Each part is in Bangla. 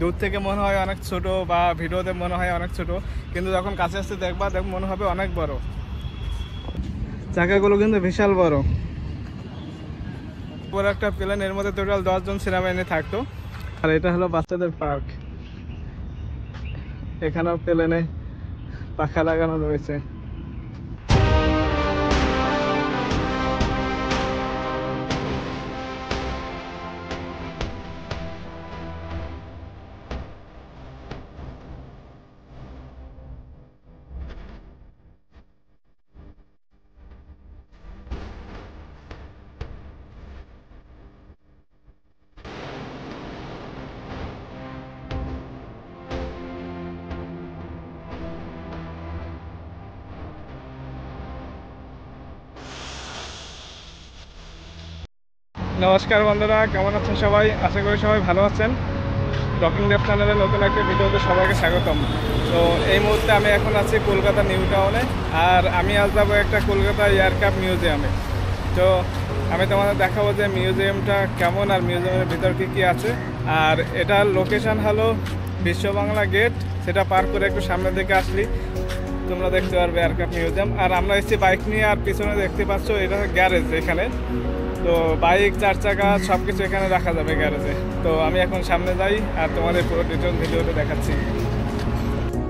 দূর থেকে মনে হয় অনেক ছোট বা ভিডিওতে মনে হয় অনেক ছোট, কিন্তু যখন কাছে আসতে দেখবা মনে হবে অনেক বড়। চাকাগুলো কিন্তু বিশাল বড়। বড় একটা প্লেন, এর মধ্যে টোটাল 10 জন সেনাবাহিনী থাকতো। আর এটা হলো বাচ্চাদের পার্ক। এখানেও প্লেনে পাখা লাগানো রয়েছে। নমস্কার বন্ধুরা, কেমন আছেন সবাই? আশা করি সবাই ভালো আছেন। টকিং ডেভ চ্যানেলের নতুন একটা ভিডিওতে সবাইকে স্বাগতম। তো এই মুহূর্তে আমি এখন আছি কলকাতা নিউ টাউনে, আর আমি আজ যাবো একটা কলকাতা এয়ারক্রাফট মিউজিয়ামে। তো আমি তোমাদের দেখাবো যে মিউজিয়ামটা কেমন আর মিউজিয়ামের ভিতর কী আছে। আর এটার লোকেশান হলো বিশ্ব বাংলা গেট। সেটা পার করে একটু সামনের দিকে আসলি তোমরা দেখতে পারবে এয়ারক্রাফট মিউজিয়াম। আর আমরা এসেছি বাইক নিয়ে, আর পিছনে দেখতে পাচ্ছ এটা গ্যারেজ। এখানে তো বাইক, 4 চাকা সব কিছু এখানে রাখা যাবে গ্যারেজে। তো আমি এখন সামনে যাই আর তোমাদের পুরো ডিটেল ভিডিওতে দেখাচ্ছি।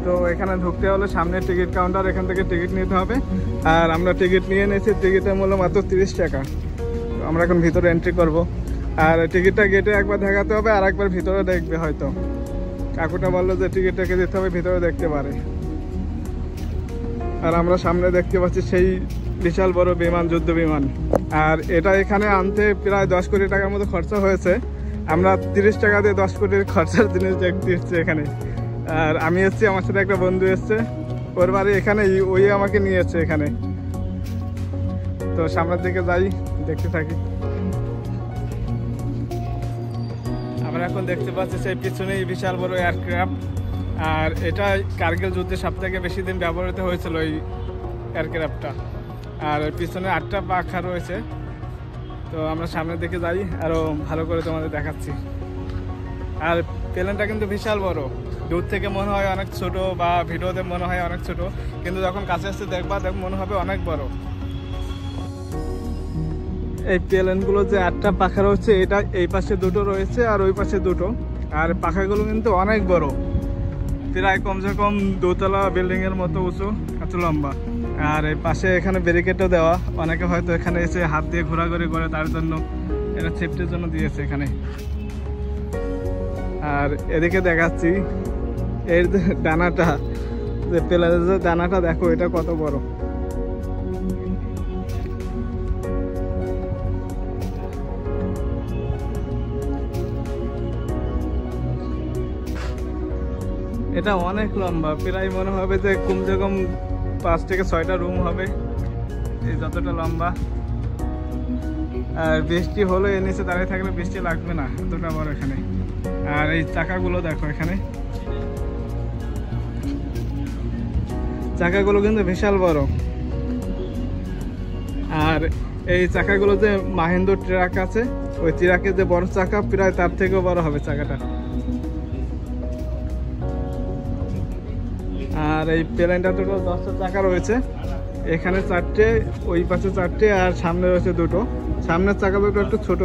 তো এখানে ঢুকতে হলে সামনে টিকিট কাউন্টার, এখান থেকে টিকিট নিতে হবে। আর আমরা টিকিট নিয়ে নিয়েছি, টিকিটের মূল্য মাত্র 30 টাকা। তো আমরা এখন ভিতরে এন্ট্রি করব। আর টিকিটটা গেটে একবার দেখাতে হবে, আর একবার ভিতরে দেখবে। হয়তো কাকুটা বললো যে টিকিটটাকে দিতে হবে, ভিতরে দেখতে পারে। আর আমরা সামনে দেখতে পাচ্ছি সেই বিশাল বড় বিমান, যুদ্ধ বিমান। আর এটা এখানে আনতে প্রায় 10 কোটি টাকার মতো খরচা হয়েছে। আমরা 30 টাকা দিয়ে 10 কোটির খরচার জিনিস দেখতে এসেছি এখানে। আর আমি এসেছি, আমার সাথে একটা বন্ধু এসছে, ওর বাড়ি এখানে, ওই আমাকে নিয়ে এসছে এখানে। তো সামনের দিকে যাই, দেখতে থাকি। আমরা এখন দেখতে পাচ্ছি সেই পিছনেই বিশাল বড় এয়ারক্রাফট। আর এটা কার্গিল যুদ্ধে সবথেকে বেশি দিন ব্যবহৃত হয়েছিল এই এয়ারক্রাফটটা। আর পিছনে 8টা পাখা রয়েছে। তো আমরা সামনের দিকে যাই, আরও ভালো করে তোমাদের দেখাচ্ছি। আর প্লেনটা কিন্তু বিশাল বড়। দূর থেকে মনে হয় অনেক ছোট বা ভিডিওতে মনে হয় অনেক ছোট, কিন্তু যখন কাছে আসতে দেখবা মনে হবে অনেক বড়। এই প্লেনগুলো যে 8টা পাখা রয়েছে, এটা এই পাশে 2টো রয়েছে আর ওই পাশে 2টো। আর পাখাগুলো কিন্তু অনেক বড়, প্রায় কমসে কম 2তলা বিল্ডিংয়ের মতো উঁচু, এত লম্বা। আর এই পাশে এখানে ব্যারিকেডও দেওয়া। অনেকে হয়তো এখানে এসে হাত দিয়ে ঘোরাঘুরি করে, তার জন্য এটা সেফটির জন্য দিয়েছে এখানে। আর এদিকে দেখাচ্ছি এর ডানাটা, যে প্লেনের যে ডানাটা দেখো, এটা কত বড়। এটা অনেক লম্বা, প্রায় মনে হবে যে কমসে কম 5 থেকে 6টা রুম হবে, এই যতটা লম্বা। আর বৃষ্টি হলে এর নিচে দাঁড়িয়ে থাকলে বৃষ্টি লাগবে না, এতটা বড় এখানে। আর এই চাকাগুলো দেখো, এখানে চাকাগুলো কিন্তু বিশাল বড়। আর এই চাকাগুলো যে মাহেন্দ্র ট্রাক আছে, ওই ট্রাকের যে বড় চাকা, প্রায় তার থেকেও বড় হবে চাকাটা। আর এই প্লেনটা টোটাল 10টা চাকা রয়েছে। এখানে 4টে, ওই পাশে 4টে, আর সামনে রয়েছে 2টো। সামনের চাকা দুটো একটু ছোট।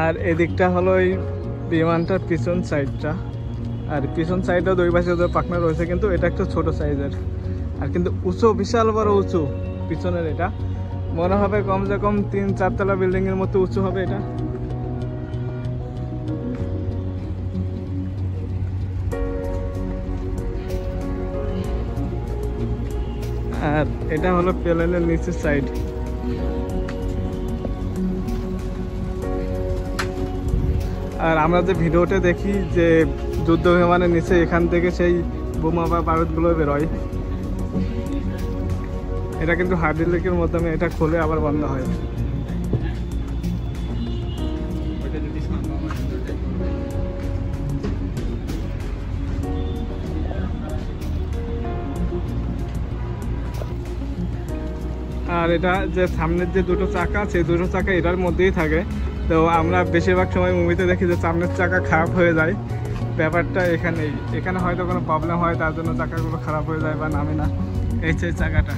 আর এদিকটা হলো এই বিমানটার পিছন সাইডটা। আর পিছন সাইডটা দুই পাশে পাখনা রয়েছে, কিন্তু এটা একটু ছোট সাইজের। আর কিন্তু উঁচু, বিশাল বড় উঁচু পিছনের। এটা মনে হবে কমসে কম 3-4 তলা বিল্ডিংয়ের মতো উঁচু হবে এটা। আর এটা হলো প্লেনের নিচের সাইড। আর আমরা যে ভিডিওতে দেখি যে যুদ্ধ বিমানের নিচে, এখান থেকে সেই বোমা বা বারুদগুলো বেরোয়, এটা কিন্তু হাইড্রোলিকের মাধ্যমে এটা খুলে আবার বন্ধ হয়। আর এটা যে সামনের যে দুটো চাকা, সেই দুটো চাকা এটার মধ্যেই থাকে। তো আমরা বেশিরভাগ সময় মুভিতে দেখি যে সামনের চাকা খারাপ হয়ে যায়, ব্যাপারটা এখানে হয়তো কোনো প্রবলেম হয়, তার জন্য চাকাগুলো খারাপ হয়ে যায় বা নামে না। এই যে চাকাটা,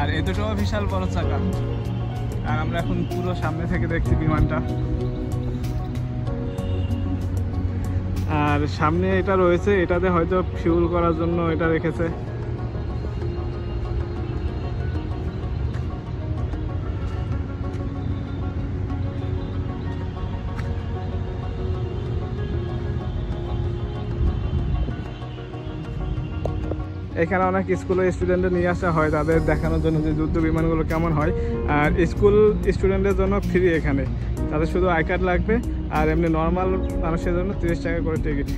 আর এই দুটো বিশাল বড় চাকা। আর আমরা এখন পুরো সামনে থেকে দেখছি বিমানটা। আর সামনে এটা রয়েছে, এটাতে হয়তো ফিউল করার জন্য এটা রেখেছে। এখানে অনেক স্কুলের স্টুডেন্টদের নিয়ে আসা হয় তাদের দেখানোর জন্য যে যুদ্ধ বিমানগুলো কেমন হয়। আর স্কুল স্টুডেন্টদের জন্য ফ্রি, এখানে তাদের শুধু আই কার্ড লাগবে, আর এমনি নর্মাল মানুষের জন্য 30 টাকা করে টিকিট।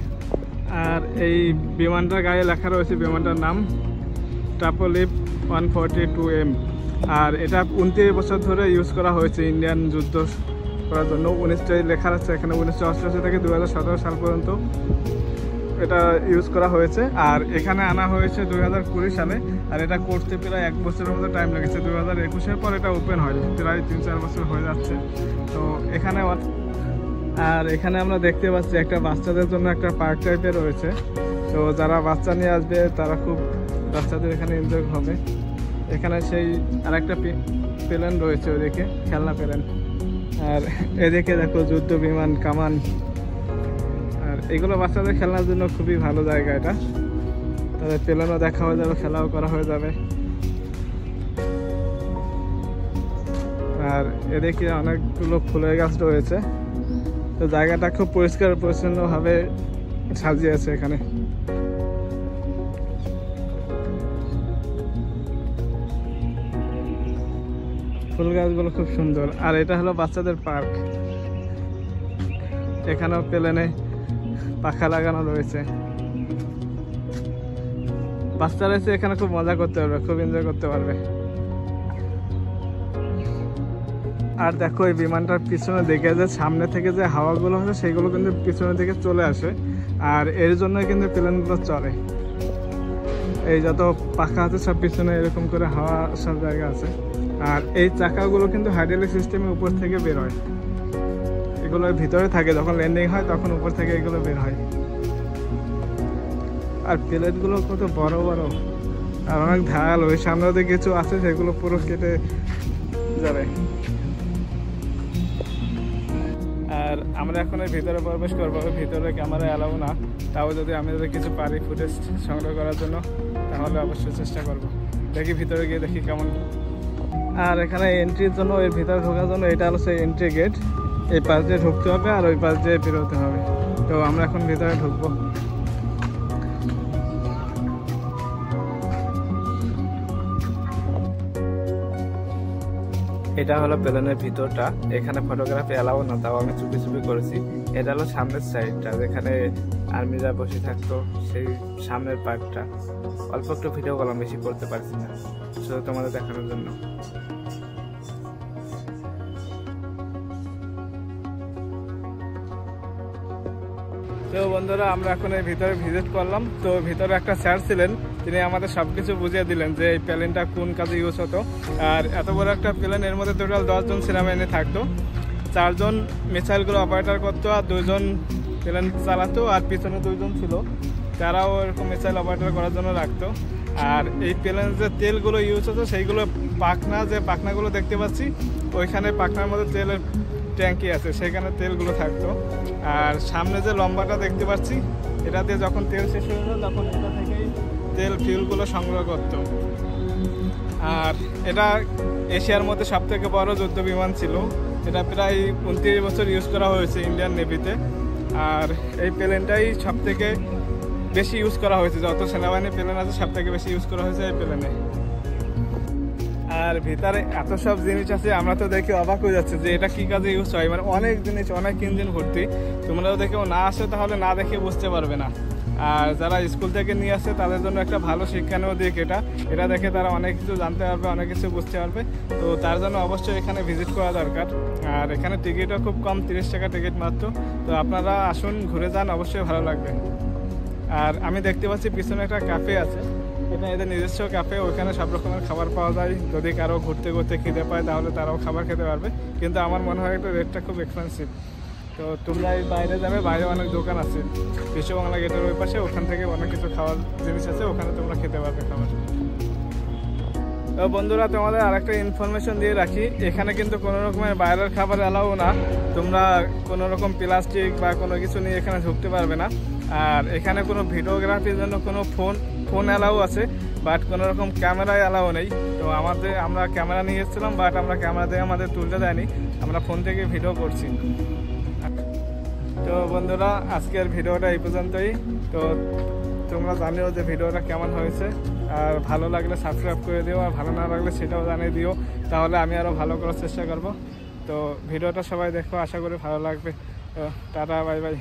আর এই বিমানটার গায়ে লেখা রয়েছে বিমানটার নাম টার্বোলিফট 142M। আর এটা 29 বছর ধরে ইউজ করা হয়েছে ইন্ডিয়ান যুদ্ধ করার জন্য। 19টাই লেখা আছে এখানে, 1988 থেকে 2017 সাল পর্যন্ত এটা ইউজ করা হয়েছে। আর এখানে আনা হয়েছে 2020 সালে, আর এটা করতে প্রায় 1 বছরের মতো টাইম লেগেছে। 2021-এর পর এটা ওপেন হয়, প্রায় 3-4 বছর হয়ে যাচ্ছে। তো এখানে আর এখানে আমরা দেখতে পাচ্ছি একটা বাচ্চাদের জন্য একটা পার্ক টাইপের রয়েছে। তো যারা বাচ্চা নিয়ে আসবে তারা খুব বাচ্চাদের এখানে এনজয় হবে। এখানে সেই আর একটা প্লেন রয়েছে, ওদিকে খেলনা প্লেন। আর এদিকে দেখো যুদ্ধ বিমান, কামান। আর এগুলো বাচ্চাদের খেলনার জন্য খুবই ভালো জায়গা এটা। তাদের প্লেনও দেখা হয়ে যাবে, খেলাও করা হয়ে যাবে। আর এদিকে অনেকগুলো ফুলের গাছ রয়েছে। তো জায়গাটা খুব পরিষ্কার পরিচ্ছন্নভাবে সাজিয়েছে এখানে। ফুল গাছগুলো খুব সুন্দর। আর এটা হলো বাচ্চাদের পার্ক। এখানেও প্লেনে পাখা লাগানো রয়েছে। বাচ্চারা এসে এখানে খুব মজা করতে পারবে, খুব এনজয় করতে পারবে। আর দেখো এই বিমানটার পিছনে দেখে যে সামনে থেকে যে হাওয়াগুলো হচ্ছে সেগুলো কিন্তু পিছনের দিকে চলে আসে। আর এর জন্য কিন্তু প্লেনগুলো চলে। এই যত পাখা আছে সব পিছনে এরকম করে হাওয়া সব জায়গা আছে। আর এই চাকাগুলো কিন্তু হাইড্রোলিক সিস্টেমের উপর থেকে বের হয়, এগুলো ভিতরে থাকে। যখন ল্যান্ডিং হয় তখন উপর থেকে এগুলো বের হয়। আর প্লেটগুলো কত বড় বড় আর অনেক ধারালো। ওই সামনে দিকে কিছু আছে সেগুলো পুরো কেটে যাবে। আর আমরা এখন এর ভিতরে প্রবেশ করবো। ভিতরে ক্যামেরা এলাও না, তাও যদি আমি কিছু পারি ফুটেজ সংগ্রহ করার জন্য তাহলে অবশ্যই চেষ্টা করব। দেখি ভিতরে গিয়ে দেখি কেমন। আর এখানে এন্ট্রির জন্য, এর ভিতরে ঢোকার জন্য এটা হলো সেই এন্ট্রি গেট। এই পাশ দিয়ে ঢুকতে হবে আর ওই পাশ দিয়ে বেরোতে হবে। তো আমরা এখন ভিতরে ঢুকবো। এটা হলো প্লেনের ভিতরটা। এখানে ফটোগ্রাফি এলাও না, তাও আমি চুপি চুপি করেছি। এটা হলো সামনের সাইডটা, যেখানে আর্মিরা বসে থাকতো, সেই সামনের পার্টটা। অল্প একটু ভিডিও করলাম, বেশি করতে পারছি না, শুধু তোমাদের দেখানোর জন্য। তো বন্ধুরা, আমরা এখন এই ভিতরে ভিজিট করলাম। তো ভিতরে একটা স্যার ছিলেন, তিনি আমাদের সবকিছু বুঝিয়ে দিলেন যে এই প্লেনটা কোন কাজে ইউজ হতো। আর এত বড় একটা প্লেন, এর মধ্যে টোটাল 10 জন সেনাবাহিনী থাকতো। 4 জন মিসাইলগুলো অপারেটর করতো, আর 2 জন প্লেন চালাতো, আর পিছনে 2 জন ছিল, তারাও এরকম মিসাইল অপারেটর করার জন্য রাখতো। আর এই প্লেনের যে তেলগুলো ইউজ হতো সেইগুলো পাখনা, যে পাখনাগুলো দেখতে পাচ্ছি ওইখানে পাখনার মধ্যে তেলের ট্যাঙ্কি আছে, সেখানে তেলগুলো থাকতো। আর সামনে যে লম্বাটা দেখতে পাচ্ছি, এটা দিয়ে যখন তেল শেষ হয়ে যেত তখন এটা থেকেই তেল ফিউলগুলো সংগ্রহ করতো। আর এটা এশিয়ার মধ্যে সবথেকে বড় যুদ্ধ বিমান ছিল। এটা প্রায় 29 বছর ইউজ করা হয়েছে ইন্ডিয়ান নেভিতে। আর এই প্লেনটাই সবথেকে বেশি ইউজ করা হয়েছে, যত সেনাবাহিনী প্লেন আছে সবথেকে বেশি ইউজ করা হয়েছে এই প্লেনে। আর ভিতরে এত সব জিনিস আছে, আমরা তো দেখে অবাক হয়ে যাচ্ছে যে এটা কি কাজে ইউজ হয়। মানে অনেক জিনিস, অনেক ইঞ্জিন ভর্তি। তোমরাও দেখেও না আসে তাহলে না দেখে বুঝতে পারবে না। আর যারা স্কুল থেকে নিয়ে আসে তাদের জন্য একটা ভালো শিক্ষানীয় দিক এটা দেখে তারা অনেক কিছু জানতে পারবে, অনেক কিছু বুঝতে পারবে। তো তার জন্য অবশ্যই এখানে ভিজিট করা দরকার। আর এখানে টিকিটও খুব কম, 30 টাকা টিকিট মাত্র। তো আপনারা আসুন, ঘুরে যান, অবশ্যই ভালো লাগবে। আর আমি দেখতে পাচ্ছি পিছনে একটা ক্যাফে আছে, এটা এদের নিজস্ব ক্যাফে, ওইখানে সব রকমের খাবার পাওয়া যায়। যদি কারো ঘুরতে ঘুরতে খিদে পায় তাহলে তারাও খাবার খেতে পারবে, কিন্তু আমার মনে হয় একটু রেটটা খুব এক্সপেন্সিভ। তো তোমরা এই বাইরে যাবে, বাইরে অনেক দোকান আছে বিশ্ব বাংলা গেটের ওই পাশে, ওখান থেকে অনেক কিছু খাওয়ার জিনিস আছে, ওখানে তোমরা খেতে পারবে খাবার। তো বন্ধুরা, তোমাদের আরেকটা ইনফরমেশন দিয়ে রাখি, এখানে কিন্তু কোনো রকমের বাইরের খাবার অ্যালাউ না। তোমরা কোনো রকম প্লাস্টিক বা কোনো কিছু নিয়ে এখানে ঢুকতে পারবে না। আর এখানে কোনো ভিডিওগ্রাফির জন্য কোনো ফোন অ্যালাউ আছে, বাট কোনো রকম ক্যামেরায় অ্যালাউ নেই। তো আমরা ক্যামেরা নিয়ে এসেছিলাম, বাট আমরা ক্যামেরা দিয়ে আমাদের তুলতে দেয়নি, আমরা ফোন থেকে ভিডিও করছি। তো বন্ধুরা, আজকের ভিডিওটা এই পর্যন্তই। তো তোমরা জানিও যে ভিডিওটা কেমন হয়েছে, আর ভালো লাগলে সাবস্ক্রাইব করে দিও, আর ভালো না লাগলে সেটাও জানিয়ে দিও, তাহলে আমি আরও ভালো করার চেষ্টা করব। তো ভিডিওটা সবাই দেখো, আশা করি ভালো লাগবে। তো টাটা, বাই বাই।